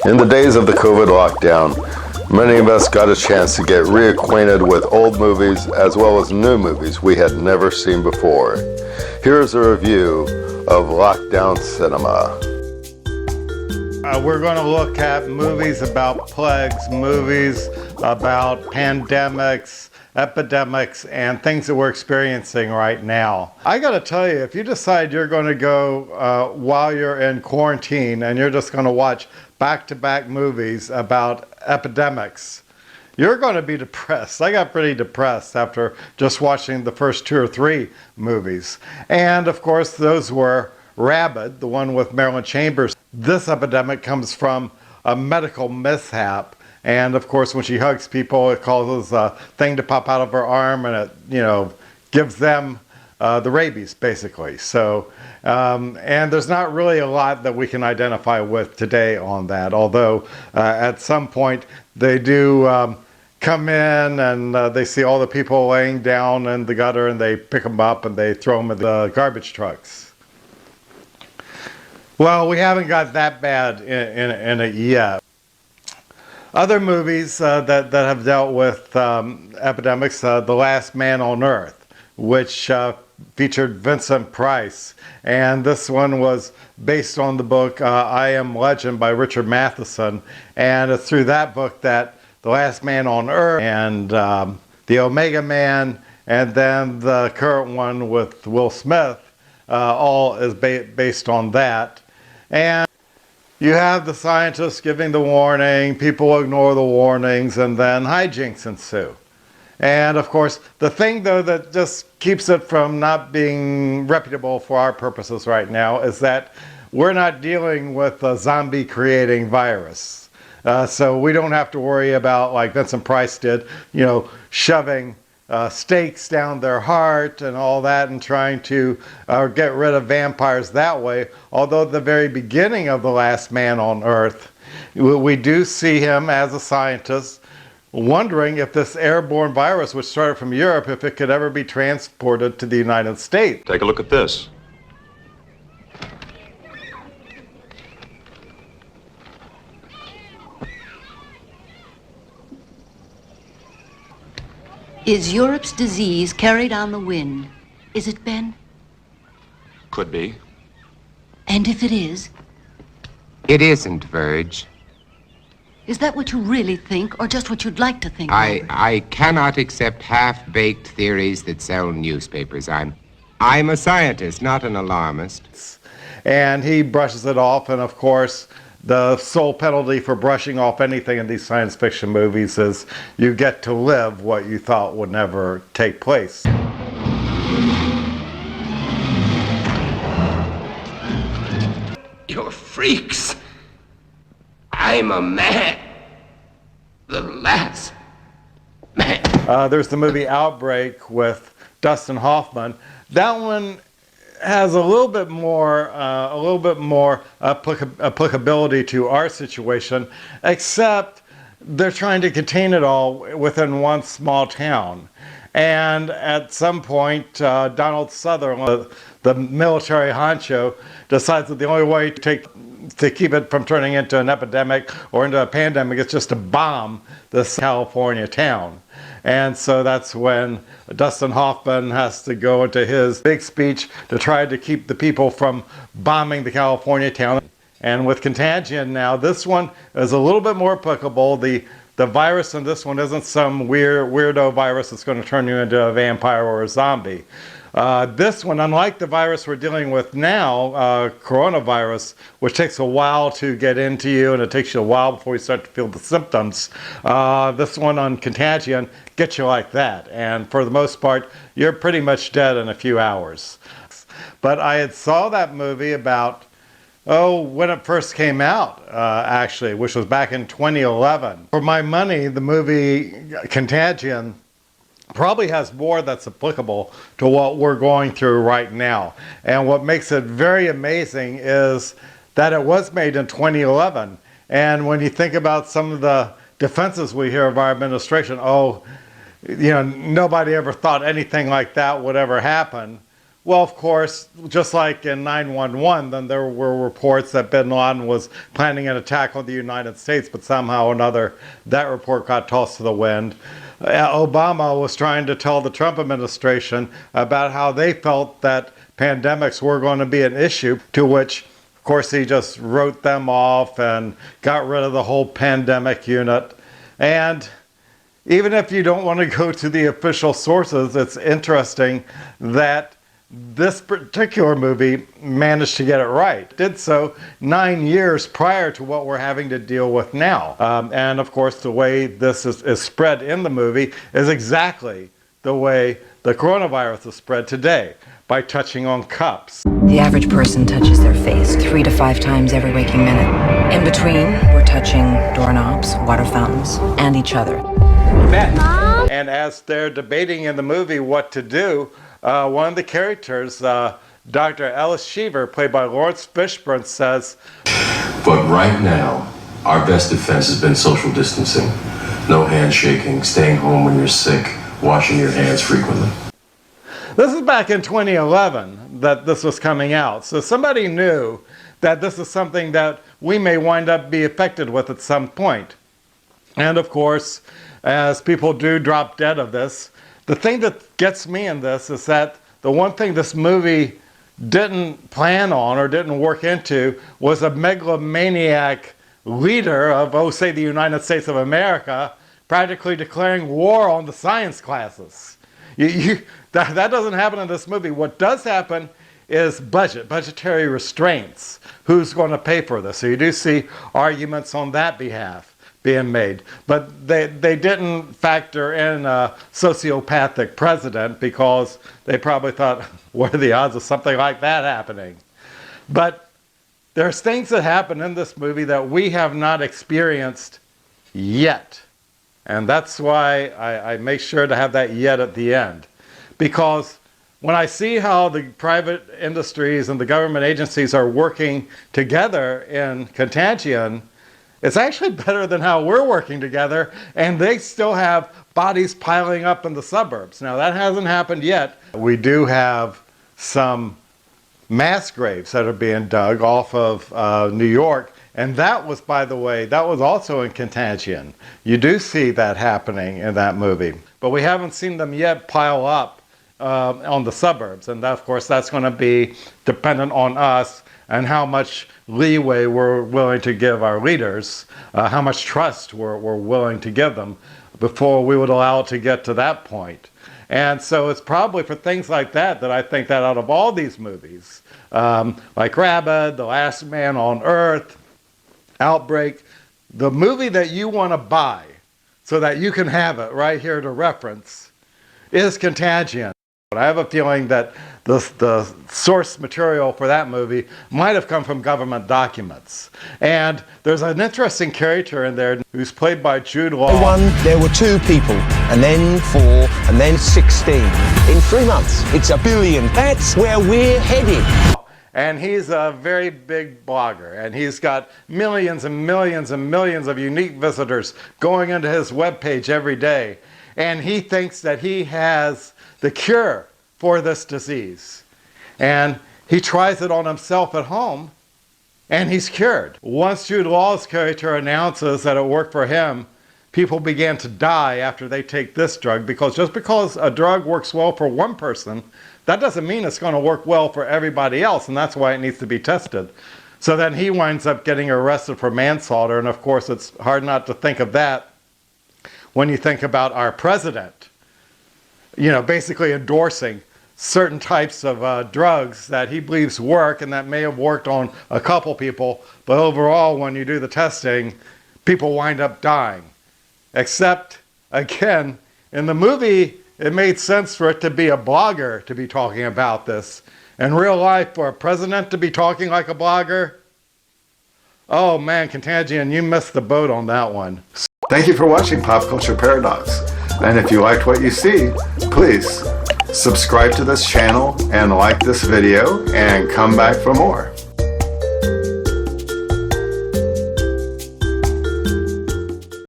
In the days of the COVID lockdown, many of us got a chance to get reacquainted with old movies as well as new movies we had never seen before. Here's a review of lockdown cinema. We're going to look at movies about plagues, movies about pandemics, epidemics, and things that we're experiencing right now. I gotta tell you, if you decide you're going to go while you're in quarantine and you're just going to watch back-to-back movies about epidemics, you're going to be depressed. I got pretty depressed after just watching the first 2 or 3 movies. And of course, those were Rabid, the one with Marilyn Chambers. This epidemic comes from a medical mishap. And of course, when she hugs people, it causes a thing to pop out of her arm, and it, gives them the rabies, basically. So, and there's not really a lot that we can identify with today on that. Although at some point they do come in and they see all the people laying down in the gutter, and they pick them up and they throw them in the garbage trucks. Well, we haven't got that bad in it yet. Other movies that have dealt with epidemics, The Last Man on Earth, which featured Vincent Price. And this one was based on the book I Am Legend by Richard Matheson. And it's through that book that The Last Man on Earth and The Omega Man, and then the current one with Will Smith, all is based on that. And you have the scientists giving the warning, people ignore the warnings, and then hijinks ensue. And of course, the thing though that just keeps it from not being reputable for our purposes right now is that we're not dealing with a zombie creating virus. So we don't have to worry about, like Vincent Price did, shoving stakes down their heart and all that, and trying to get rid of vampires that way. Although at the very beginning of The Last Man on Earth, we do see him as a scientist wondering if this airborne virus, which started from Europe, if it could ever be transported to the United States. Take a look at this. Is Europe's disease carried on the wind? Is it, Ben? Could be. And if it is? It isn't, Verge. Is that what you really think, or just what you'd like to think? I cannot accept half-baked theories that sell newspapers. I'm a scientist, not an alarmist. And he brushes it off, and of course, the sole penalty for brushing off anything in these science fiction movies is you get to live what you thought would never take place. You're freaks. I'm a man. The last man. There's the movie Outbreak with Dustin Hoffman. That one has a little bit more applicability to our situation, except they're trying to contain it all within one small town. And at some point, Donald Sutherland, the military honcho, decides that the only way to keep it from turning into an epidemic or into a pandemic is just to bomb this California town. And so that's when Dustin Hoffman has to go into his big speech to try to keep the people from bombing the California town. And with Contagion now, this one is a little bit more applicable. The virus in this one isn't some weirdo virus that's going to turn you into a vampire or a zombie. This one, unlike the virus we're dealing with now, coronavirus, which takes a while to get into you and it takes you a while before you start to feel the symptoms, this one on Contagion gets you like that. And for the most part, you're pretty much dead in a few hours. But I had saw that movie about, when it first came out, actually, which was back in 2011. For my money, the movie Contagion probably has more that's applicable to what we're going through right now. And what makes it very amazing is that it was made in 2011. And when you think about some of the defenses we hear of our administration, nobody ever thought anything like that would ever happen. Well, of course, just like in 9/11, then there were reports that bin Laden was planning an attack on the United States, but somehow or another that report got tossed to the wind. Obama was trying to tell the Trump administration about how they felt that pandemics were going to be an issue, to which, of course, he just wrote them off and got rid of the whole pandemic unit. And even if you don't want to go to the official sources, it's interesting that this particular movie managed to get it right. It did so 9 years prior to what we're having to deal with now. And of course, the way this is spread in the movie is exactly the way the coronavirus is spread today, by touching on cups. The average person touches their face 3 to 5 times every waking minute. In between, we're touching doorknobs, water fountains, and each other. Mom? And as they're debating in the movie what to do, one of the characters, Dr. Ellis Cheever, played by Lawrence Fishburne, says, "But right now, our best defense has been social distancing. No handshaking, staying home when you're sick, washing your hands frequently." This is back in 2011 that this was coming out. So somebody knew that this is something that we may wind up be affected with at some point. And of course, as people do drop dead of this, the thing that gets me in this is that the one thing this movie didn't plan on or didn't work into was a megalomaniac leader of, oh, say, the United States of America, practically declaring war on the science classes. That doesn't happen in this movie. What does happen is budgetary restraints. Who's going to pay for this? So you do see arguments on that behalf being made. But they didn't factor in a sociopathic president, because they probably thought, what are the odds of something like that happening? But there's things that happen in this movie that we have not experienced yet. And that's why I make sure to have that yet at the end. Because when I see how the private industries and the government agencies are working together in Contagion, it's actually better than how we're working together, and they still have bodies piling up in the suburbs. Now, that hasn't happened yet. We do have some mass graves that are being dug off of New York, and that was, by the way, that was also in Contagion. You do see that happening in that movie, but we haven't seen them yet pile up on the suburbs, and that, of course, that's going to be dependent on us and how much leeway we're willing to give our leaders, how much trust we're willing to give them before we would allow it to get to that point. And so it's probably for things like that that I think that out of all these movies, like Rabid, The Last Man on Earth, Outbreak, the movie that you want to buy so that you can have it right here to reference is Contagion. But I have a feeling that the source material for that movie might have come from government documents. And there's an interesting character in there who's played by Jude Law. One, there were 2 people, and then 4, and then 16. In 3 months, it's 1 billion. That's where we're headed. And he's a very big blogger, and he's got millions and millions and millions of unique visitors going into his webpage every day. And he thinks that he has the cure for this disease. And he tries it on himself at home, and he's cured. Once Jude Law's character announces that it worked for him, people began to die after they take this drug, because just because a drug works well for one person, that doesn't mean it's going to work well for everybody else, and that's why it needs to be tested. So then he winds up getting arrested for manslaughter, and of course it's hard not to think of that when you think about our president, you know, basically endorsing certain types of drugs that he believes work and that may have worked on a couple people, but overall when you do the testing, people wind up dying. Except, again, in the movie, it made sense for it to be a blogger to be talking about this. In real life, for a president to be talking like a blogger, oh man, Contagion, you missed the boat on that one. Thank you for watching Pop Culture Paradox. And if you liked what you see, please subscribe to this channel and like this video and come back for more.